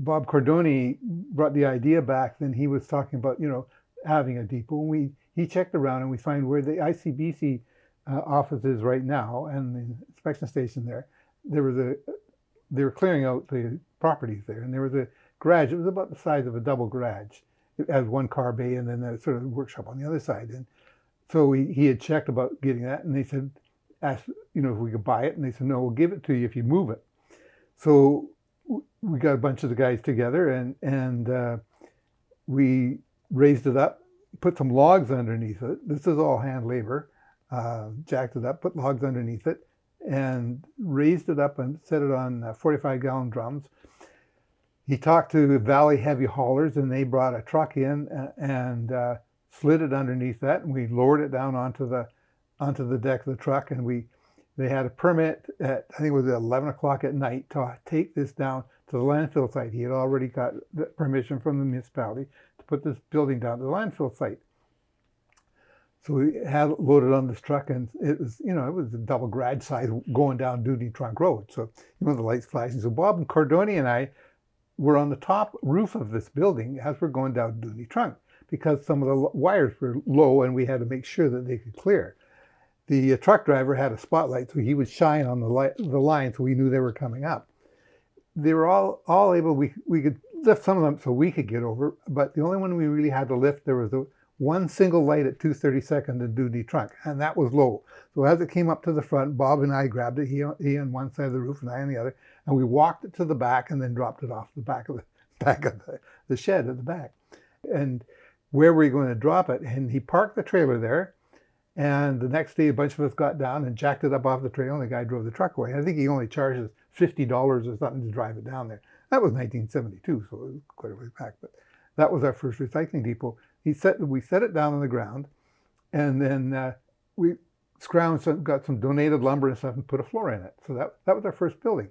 Bob Cordoni brought the idea back. Then he was talking about, having a depot. And he checked around and we find where the ICBC office is right now and the inspection station there. They were clearing out the properties there, and there was a garage. It was about the size of a double garage. It had one car bay and then a sort of workshop on the other side. And so he had checked about getting that, and they said, asked, if we could buy it, and they said, no, we'll give it to you if you move it. So we got a bunch of the guys together, and we raised it up, put some logs underneath it. This is all hand labor. Jacked it up, put logs underneath it, and raised it up and set it on 45-gallon drums. He talked to Valley Heavy Haulers, and they brought a truck in and slid it underneath that, and we lowered it down onto the deck of the truck, and they had a permit at, I think it was 11 o'clock at night, to take this down to the landfill site. He had already got the permission from the municipality to put this building down to the landfill site. So we had it loaded on this truck, and it was a double garage size going down Duty Trunk Road. So, the lights flashing. So Bob and Cordoni and I were on the top roof of this building as we're going down Duty Trunk, because some of the wires were low and we had to make sure that they could clear. The truck driver had a spotlight, so he would shine on the line, so we knew they were coming up. They were all able, we could lift some of them so we could get over, but the only one we really had to lift, there was one single light at 232nd and Duty Trunk, and that was low. So as it came up to the front, Bob and I grabbed it, he on one side of the roof and I on the other, and we walked it to the back and then dropped it off the back of the shed at the back. And where were we going to drop it? And he parked the trailer there, and the next day a bunch of us got down and jacked it up off the trailer, and the guy drove the truck away. I think he only charges $50 or something to drive it down there. That was 1972, so it was quite a way back, but that was our first recycling depot. We set it down on the ground, and then we got some donated lumber and stuff and put a floor in it. So that was our first building.